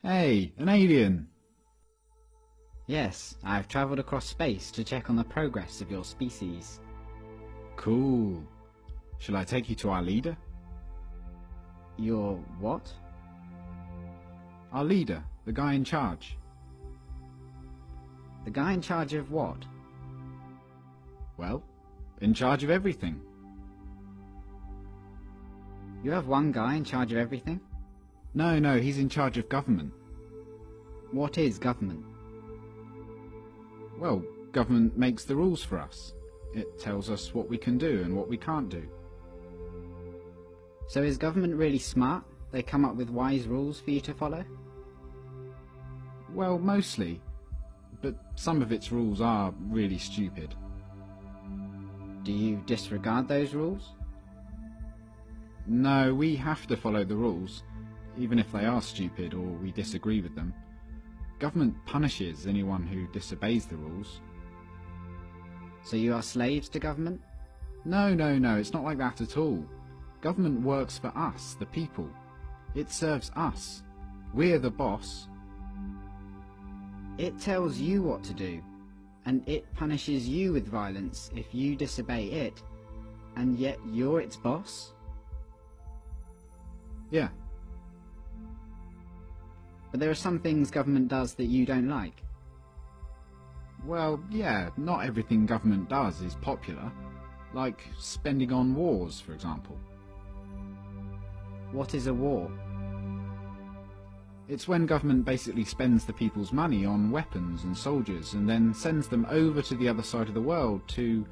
Hey, an alien! Yes, I've travelled across space to check on the progress of your species. Cool. Shall I take you to our leader? Your what? Our leader, the guy in charge. The guy in charge of what? Well, in charge of everything. You have one guy in charge of everything? No, he's in charge of government. What is government? Well, government makes the rules for us. It tells us what we can do and what we can't do. So is government really smart? They come up with wise rules for you to follow? Well, mostly. But some of its rules are really stupid. Do you disregard those rules? No, we have to follow the rules, even if they are stupid or we disagree with them. Government punishes anyone who disobeys the rules. So you are slaves to government? No, it's not like that at all. Government works for us, the people. It serves us. We're the boss. It tells you what to do, and it punishes you with violence if you disobey it, and yet you're its boss? Yeah. But there are some things government does that you don't like. Well, yeah, not everything government does is popular. Like spending on wars, for example. What is a war? It's when government basically spends the people's money on weapons and soldiers and then sends them over to the other side of the world to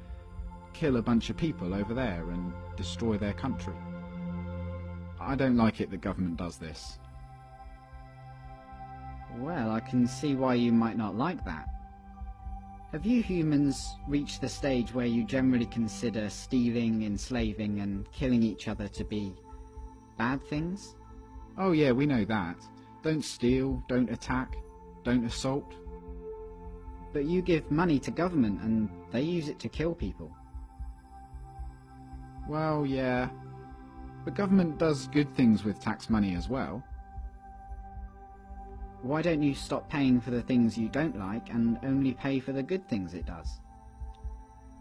kill a bunch of people over there and destroy their country. I don't like it that government does this. Well, I can see why you might not like that. Have you humans reached the stage where you generally consider stealing, enslaving, and killing each other to be bad things? Oh yeah, we know that. Don't steal, don't attack, don't assault. But you give money to government and they use it to kill people. Well, yeah. But government does good things with tax money as well. Why don't you stop paying for the things you don't like and only pay for the good things it does?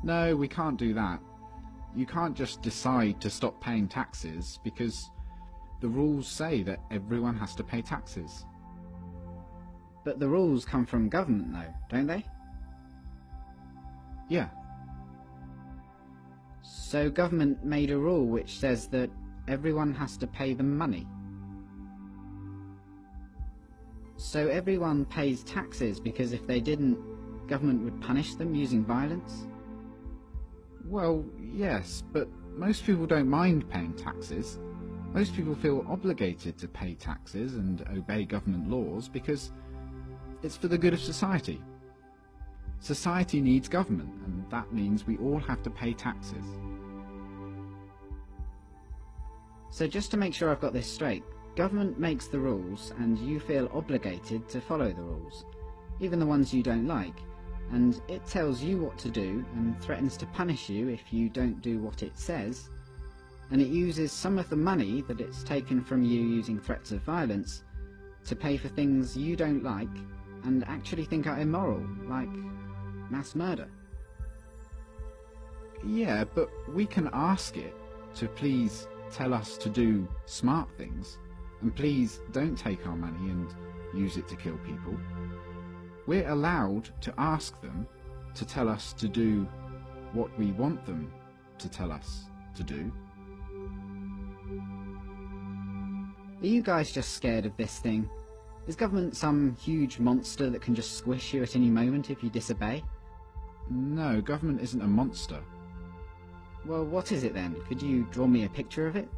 No, we can't do that. You can't just decide to stop paying taxes because the rules say that everyone has to pay taxes. But the rules come from government though, don't they? Yeah. So government made a rule which says that everyone has to pay them money. So everyone pays taxes because if they didn't, government would punish them using violence? Well, yes, but most people don't mind paying taxes. Most people feel obligated to pay taxes and obey government laws because it's for the good of society. Society needs government, and that means we all have to pay taxes. So just to make sure I've got this straight, government makes the rules and you feel obligated to follow the rules, even the ones you don't like, and it tells you what to do and threatens to punish you if you don't do what it says, and it uses some of the money that it's taken from you using threats of violence to pay for things you don't like and actually think are immoral, like mass murder. Yeah, but we can ask it to please tell us to do smart things, and please don't take our money and use it to kill people. We're allowed to ask them to tell us to do what we want them to tell us to do. Are you guys just scared of this thing? Is government some huge monster that can just squish you at any moment if you disobey? No, government isn't a monster. Well, what is it then? Could you draw me a picture of it?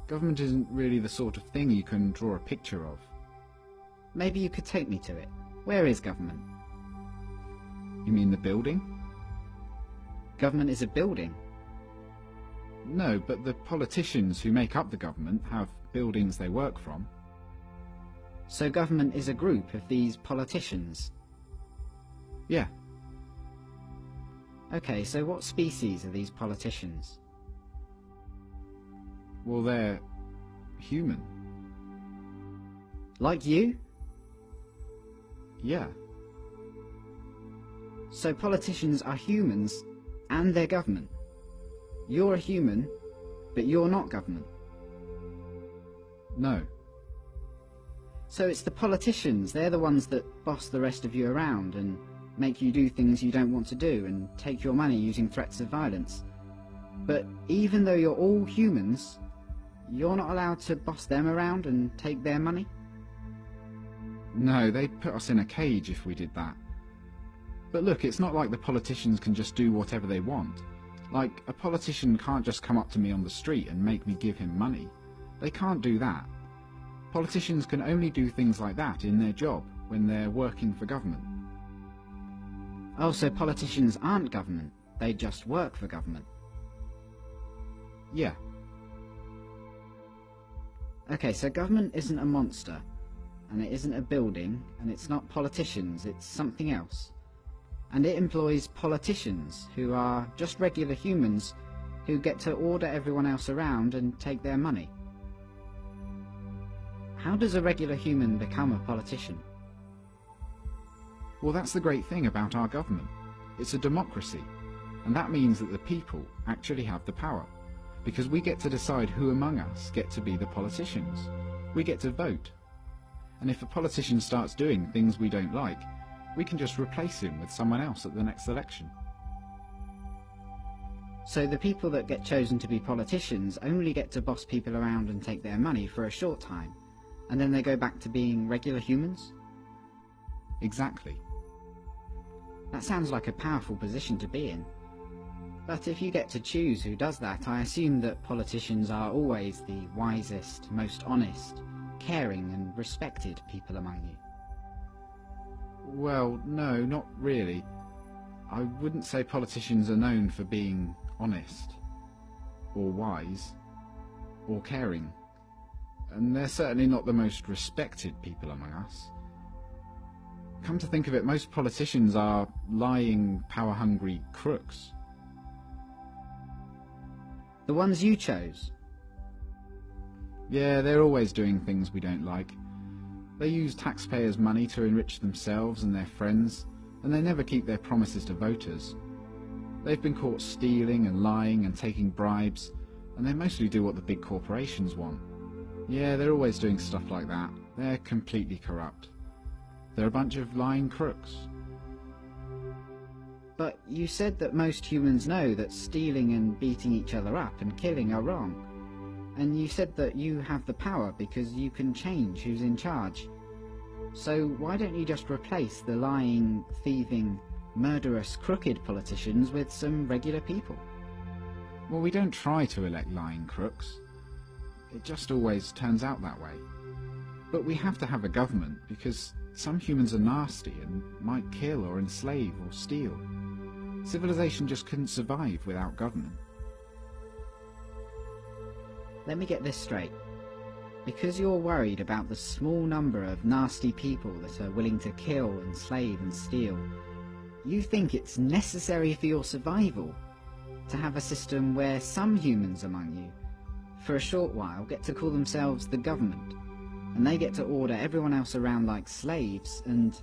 Government isn't really the sort of thing you can draw a picture of. Maybe you could take me to it. Where is government? You mean the building? Government is a building. No, but the politicians who make up the government have buildings they work from. So government is a group of these politicians? Yeah. Okay, so what species are these politicians? Well, they're human. Like you? Yeah. So politicians are humans, and they're government. You're a human, but you're not government. No. So it's the politicians, they're the ones that boss the rest of you around and make you do things you don't want to do and take your money using threats of violence. But even though you're all humans, you're not allowed to boss them around and take their money? No, they'd put us in a cage if we did that. But look, it's not like the politicians can just do whatever they want. Like, a politician can't just come up to me on the street and make me give him money. They can't do that. Politicians can only do things like that in their job, when they're working for government. Oh, so politicians aren't government, they just work for government. Yeah. Okay, so government isn't a monster, and it isn't a building, and it's not politicians, it's something else. And it employs politicians, who are just regular humans, who get to order everyone else around and take their money. How does a regular human become a politician? Well, that's the great thing about our government. It's a democracy, and that means that the people actually have the power, because we get to decide who among us get to be the politicians. We get to vote. And if a politician starts doing things we don't like, we can just replace him with someone else at the next election. So the people that get chosen to be politicians only get to boss people around and take their money for a short time, and then they go back to being regular humans? Exactly. That sounds like a powerful position to be in. But if you get to choose who does that, I assume that politicians are always the wisest, most honest, caring and respected people among you. Well, no, not really. I wouldn't say politicians are known for being honest, or wise, or caring. And they're certainly not the most respected people among us. Come to think of it, most politicians are lying, power-hungry crooks. The ones you chose? Yeah, they're always doing things we don't like. They use taxpayers' money to enrich themselves and their friends, and they never keep their promises to voters. They've been caught stealing and lying and taking bribes, and they mostly do what the big corporations want. Yeah, they're always doing stuff like that. They're completely corrupt. They're a bunch of lying crooks. But you said that most humans know that stealing and beating each other up and killing are wrong. And you said that you have the power because you can change who's in charge. So why don't you just replace the lying, thieving, murderous, crooked politicians with some regular people? Well, we don't try to elect lying crooks. It just always turns out that way. But we have to have a government because some humans are nasty and might kill or enslave or steal. Civilization just couldn't survive without government. Let me get this straight. Because you're worried about the small number of nasty people that are willing to kill, enslave and steal, you think it's necessary for your survival to have a system where some humans among you, for a short while, get to call themselves the government, and they get to order everyone else around like slaves and,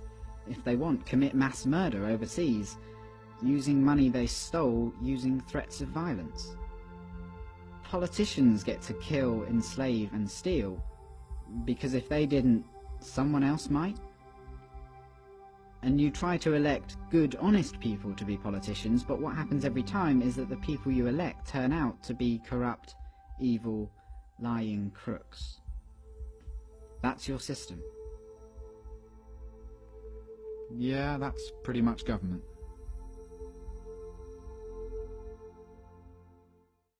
if they want, commit mass murder overseas, using money they stole using threats of violence. Politicians get to kill, enslave and steal because if they didn't, someone else might? And you try to elect good, honest people to be politicians, but what happens every time is that the people you elect turn out to be corrupt, evil, lying crooks. That's your system. Yeah, that's pretty much government.